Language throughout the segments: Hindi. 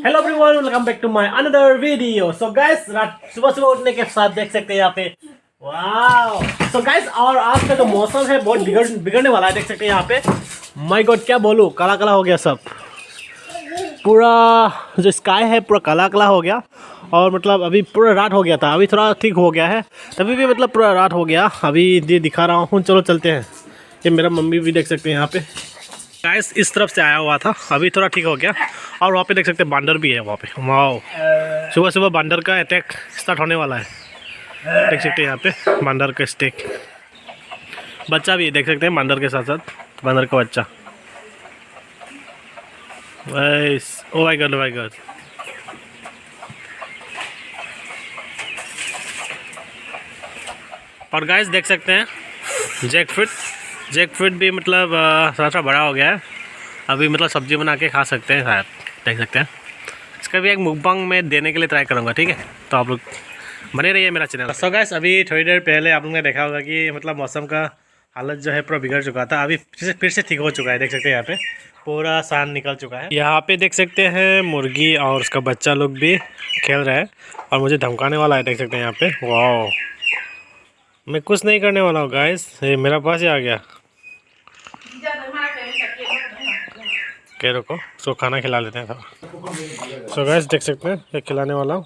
Hello everyone, welcome back to my another video. So guys, सुबह सुबह उठने के साथ देख सकते हैं यहाँ पे, वाओ। सो गाइस, और आज का जो मौसम है बहुत बिगड़ने वाला है, देख सकते हैं यहाँ पे। माय गॉड, क्या बोलूँ, काला काला हो गया सब, पूरा जो स्काई है पूरा काला काला हो गया। और मतलब अभी पूरा रात हो गया था, अभी थोड़ा ठीक हो गया है, तभी भी मतलब पूरा रात हो गया। अभी ये दिखा रहा हूँ, चलो चलते हैं। ये मेरा मम्मी भी देख सकते हैं यहाँ पे। गाइस, इस तरफ से आया हुआ था, अभी थोड़ा ठीक हो गया। और वहाँ पे देख सकते हैं बांदर भी है वहाँ पे, वाओ। सुबह सुबह बांदर का अटैक स्टार्ट होने वाला है, देख सकते हैं यहाँ पे बांदर का स्टेक। बच्चा भी देख सकते हैं बांदर के साथ साथ, बांदर का बच्चा। Oh my God, oh my God. और गाइस देख सकते हैं जैक फ्रूट भी मतलब थोड़ा सा बड़ा हो गया है, अभी मतलब सब्जी बना के खा सकते हैं शायद, देख सकते हैं। इसका भी एक मुकबांग में देने के लिए ट्राई करूँगा, ठीक है। तो आप लोग बने रहिए मेरा चैनल। सो गाइस, अभी थोड़ी देर पहले आप लोगों ने देखा होगा कि मतलब मौसम का हालत जो है पूरा बिगड़ चुका था, अभी फिर से ठीक हो चुका है, देख सकते हैं यहाँ पे पूरा सान निकल चुका है। यहाँ पे देख सकते हैं मुर्गी और उसका बच्चा लोग भी खेल रहा है, और मुझे धमकाने वाला है, देख सकते हैं यहाँ पे। वाओ, मैं कुछ नहीं करने वाला हूँ गाइस, ये मेरा पास ही आ गया। क्या रुको, उसको खाना खिला लेते हैं। सो गाइस देख सकते हैं, ये खिलाने वाला हूँ।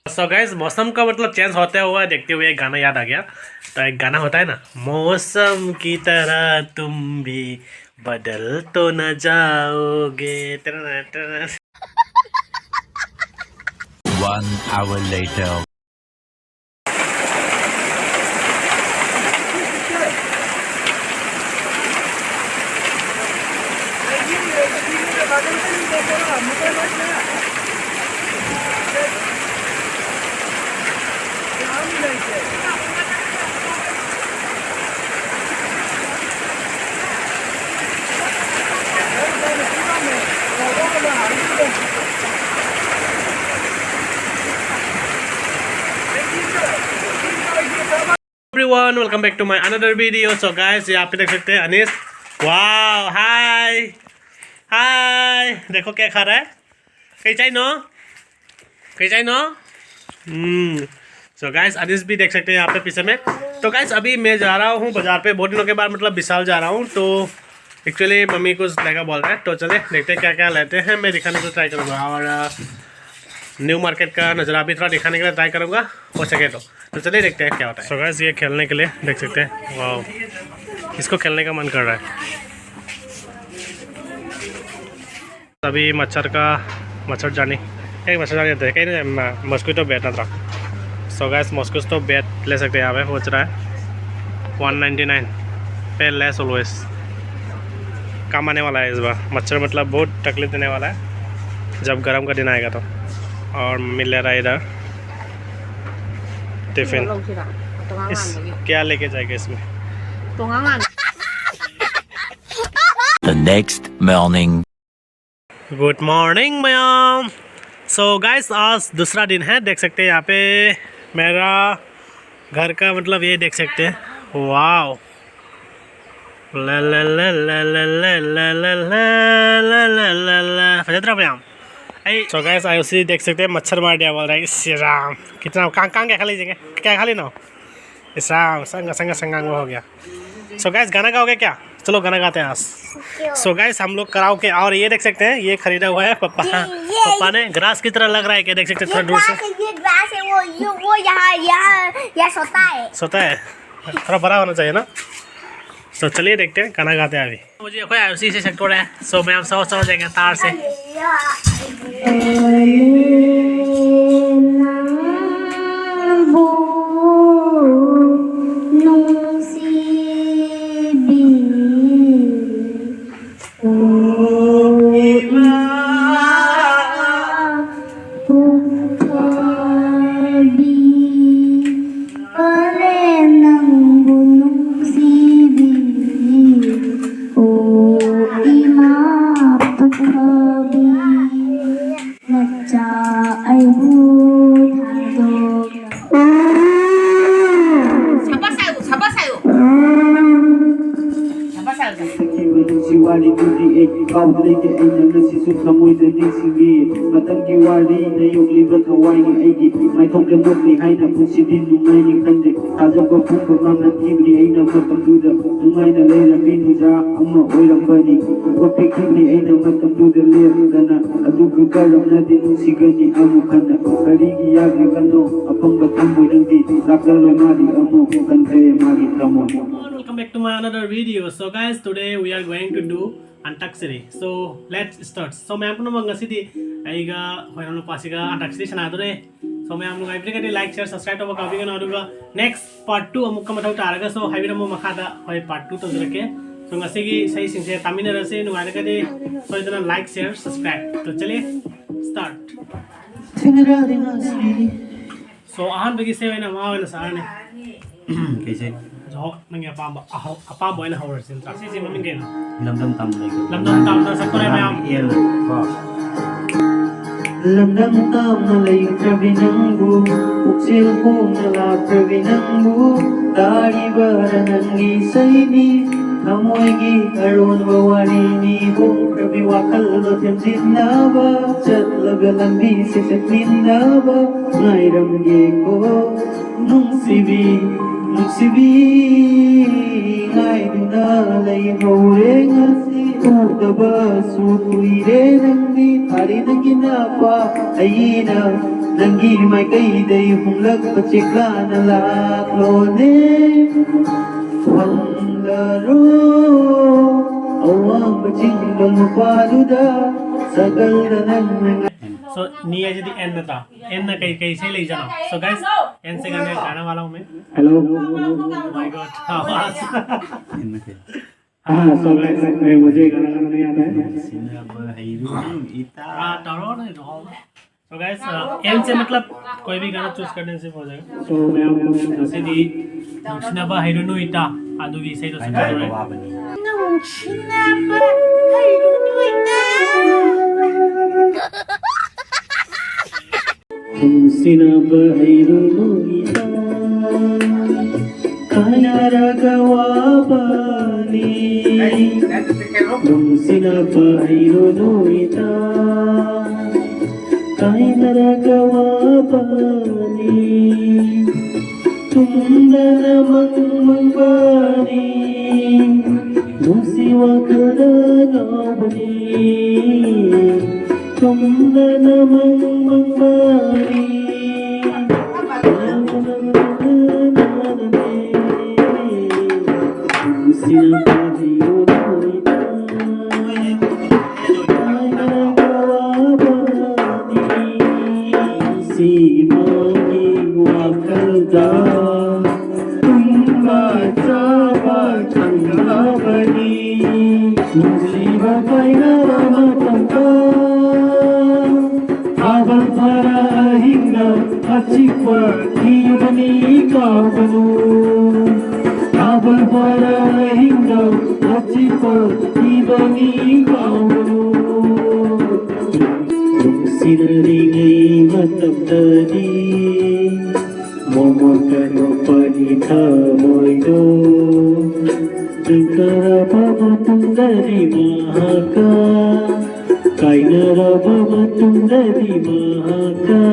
सो गाइस, मौसम का मतलब चेंज होते हुआ देखते हुए एक गाना याद आ गया। तो एक गाना होता है ना, मौसम की तरह तुम भी बदल तो न जाओगे। 1 hour later. Everyone, welcome back to my another video. So guys, यहाँ पे देख सकते हैं अनीस, वाओ, हाय हाय, देखो क्या खा रहा है, कहीं चाहिए नो। सो गाइस, अनीस भी देख सकते हैं यहाँ पे पीछे में। तो गाइस, अभी मैं जा रहा हूँ बाजार पे, बहुत दिनों के बाद मतलब विशाल जा रहा हूँ। तो एक्चुअली मम्मी कुछ लेगा बोल रहा है, तो चले देखते हैं क्या क्या लेते हैं, मैं दिखाने को ट्राई करूँगा। और न्यू मार्केट का नज़ारा भी थोड़ा दिखाने के लिए ट्राई करूँगा हो सके तो चलिए देखते हैं क्या होता है। सो गाइस, ये खेलने के लिए देख सकते हैं, वाओ, इसको खेलने का मन कर रहा है। अभी मच्छर जाने होते हैं कहीं, मॉस्किटो बैट ना था। सो गाइस, मॉस्किटो बैट ले सकते हैं, यहाँ पे सोच रहा है 199 पे, लेस ऑलवेज काम आने वाला है इस बार। मच्छर मतलब बहुत तकलीफ देने वाला है जब गर्म का दिन आएगा तो। और मिल रहा है इधर टिफिन, क्या लेके जाएगा इसमें। The next morning. Good morning ma'am. So guys, आज दूसरा दिन है, देख सकते हैं यहाँ पे मेरा घर का मतलब ये देख सकते हैं, वाओ। ला ला ला ला ला ला ला ला ला ला ला ला फजतरा मैम। सो गाइस, आयुषी देख सकते हैं मच्छर मार दिया बोल रहा है, श्री राम। कितना कहाँ क्या खा लीजिएगा, क्या खा ली ना, इस राम संग हो गया। सो गाइस, गाना गाओगे क्या, चलो गाना गाते हैं आज। सो गाइस, हम लोग कराओ के, और ये देख सकते हैं ये खरीदा हुआ है पापा ने, ग्रास की तरह लग रहा है, क्या देख सकते हैं थोड़ा दूर से। ये ग्रास है, वो यहाँ सोता है, थोड़ा बड़ा होना चाहिए ना। तो चलिए देखते हैं, गाना गाते हैं अभी। मुझे कोई आयुषी से सेक्टर है, सो मैं हम समझ जाएंगे तार से। Oh ꯅꯨꯡꯁꯤꯈꯤꯕ ꯅꯨꯡꯁꯤ ꯋꯥꯔꯤꯗꯨꯗꯤ ꯀꯥꯎꯕ ꯂꯩꯇꯦ ꯑꯩꯅ ꯉꯁꯤꯁꯨ ꯊꯃꯣꯏꯗ ꯅꯤꯡꯁꯤꯡꯉꯤ ꯃꯇꯝꯒꯤ ꯋꯥꯔꯤꯅ ꯌꯣꯛꯂꯤꯕ ꯊꯋꯥꯏꯅꯤ ꯑꯩꯒꯤ ꯃꯥꯏꯊꯣꯡꯗ ꯅꯣꯛꯂꯤ ꯍꯥꯏꯅ ꯄꯨꯟꯁꯤꯗꯤ ꯅꯨꯡꯉꯥꯏꯅꯤ ꯈꯟꯗꯦ ꯊꯥꯖꯕ ꯄꯨꯝꯕ ꯃꯥꯡꯍꯟꯈꯤꯕꯅꯤ ꯑꯩꯅ ꯃꯇꯝꯗꯨꯗ ꯅꯨꯡꯉꯥꯏꯅ ꯂꯩꯔꯝꯃꯤ ꯅꯨꯡꯖꯥ ꯑꯃ ꯑꯣꯏꯔꯝꯕꯅꯤ ꯎꯠꯄꯤꯈꯤꯕꯅꯤ ꯑꯩꯅ ꯃꯇꯝꯗꯨꯗ ꯂꯦꯞꯗꯅ ꯑꯗꯨꯒ ꯀꯔꯝꯅꯗꯤ ꯅꯨꯡꯁꯤꯒꯅꯤ ꯑꯃꯨꯛ ꯍꯟꯅ ꯀꯔꯤꯒꯤ ꯌꯥꯗ꯭ꯔꯤꯕꯅꯣ ꯑꯐꯪꯕ ꯊꯝꯃꯣꯏ ꯅꯪꯗꯤ ꯂꯥꯛꯂꯔꯣꯏ ꯃꯥꯗꯤ ꯑꯃꯨꯛ ꯀꯟꯈ꯭ꯔꯦ ꯃꯥꯒꯤ ꯊꯃꯣꯏ. Welcome back to my another video. So guys, today we are going to do Antaksari. So let's start. So मैं आपको मंगा सी थी आइगा होना लोग पासी का Antaksari सुना दो रे. So मैं आप लोग आइए करके like share subscribe तो काफी करना होगा. Next part 2 हम मुक्का मतलब उतारेगा. So हाईवे हम मखादा होए part 2 तो जरूर के. So नसी की सही सिंचे तामिने रसे नुआने करके so इतना like share subscribe. तो चलिए start. So आहान बगी से वैना माँ वैना सारने. कैसे जो नंगे अपाम बोले ना हवर सिंह ताकि जी मम्मी के ना लमदम तम लेके लमदम ताम ना सकते हैं मैं आप एल वाह Lamdam tam na lay krabinangbu Uksil kong nala krabinangbu Dari bara nangi sayni Hamoy gi aron wawari ni Hong krabi wakal lo temsin na ba Chat labelang bisi sa clean na ba Ngay ramge ko nung sibi Ngay duna lay haure ngasi Udaba sukuire nangi Hari nangi napa ayina Nangi may kaiday humlag pachikla na laklone Wanglaro Awang pachinggal mapaluda Sagal na nang So नी आज दी एन था एन ना कहीं कहीं से ले जाना So guys एन से गाने गाना वाला हूँ मैं Hello My God आवाज़ इनके हाँ so guys मुझे गाना गाना नहीं आता है सिना बहिरू इता तारो नहीं तो So guys एन से मतलब कोई भी गाना चूज करने से हो जाएगा So मैं आपको जैसे दी सिनाबा हिरोनो इता आदुगी सही तो आई सकते ना हैं बाबा बनी Sina bahayro ita Kanara gawabani Sina bahayro ita Kanara gawabani Tumda namang mangbani Musiwa kadagawani Tumda namang mangbani Sina bahayro ita Kanara gawabani Simagi wakalda Tumba chaba changgabani Musiba painara matangka Abal para hinga achikwa hibani kaabanu Abal para hinga achikwa hibani kaabanu Sinaringay matabdani Momokano panita moino Nagkarapa matundari mahaka Kainarapa matundari mahaka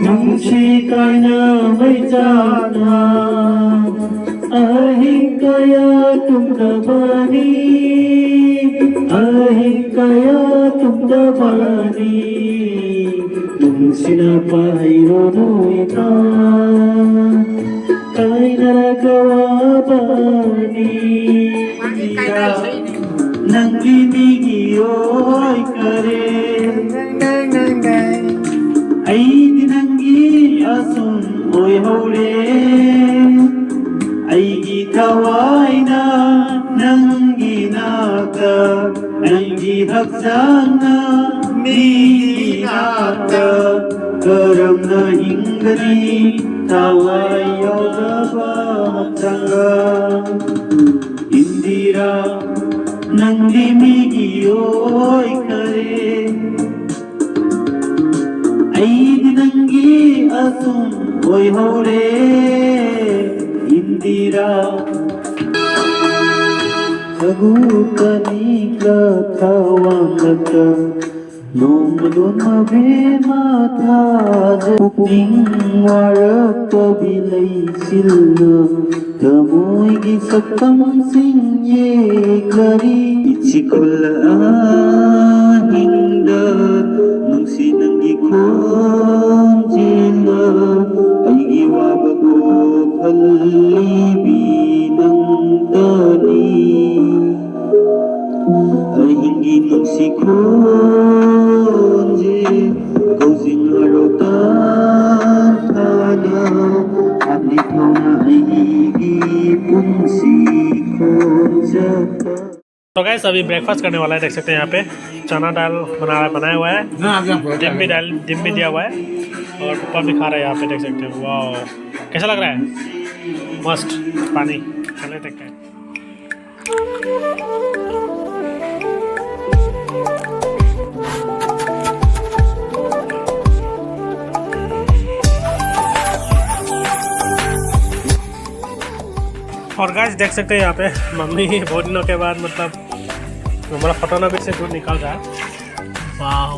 Nungsi kaina may jana Ahing kaya tumdabani Ahing kaya tumdabani Nung sinapahayro ita Kainaragawabani Nang binigiyoy kare Ay dinanggi asun oy haure Ay gitaway na nang ginaka Ay gihagsang na minata Karam na hinggani taway yogaba matsanga Indira nang limigiyoy kare Ay dinanggi asun oy haure Indira Nagutani ka tawang Nomadon mabemata Puping warak kabilay sila Kamoy gisakam sinye klari Itsikula hinda Nung sinanggi kong jila Ay giwaba ko kalibinang tani Ay hindi nung si Konje Kausing harutan tana At ikaw na ay higipon si Konja तो गाइस अभी ब्रेकफास्ट करने वाला है, देख सकते हैं यहाँ पे चना दाल बनाया हुआ है, डिम भी दिया हुआ है और पप्पा भी खा रहे हैं यहाँ पे, देख सकते हैं। वाह कैसा लग रहा है? मस्त पानी चले देखते हैं। और गाइस देख सकते हैं यहाँ पे मम्मी बहुत दिनों के बाद मतलब हमारा फोटोग्राफी से दूर निकल रहा है। वाह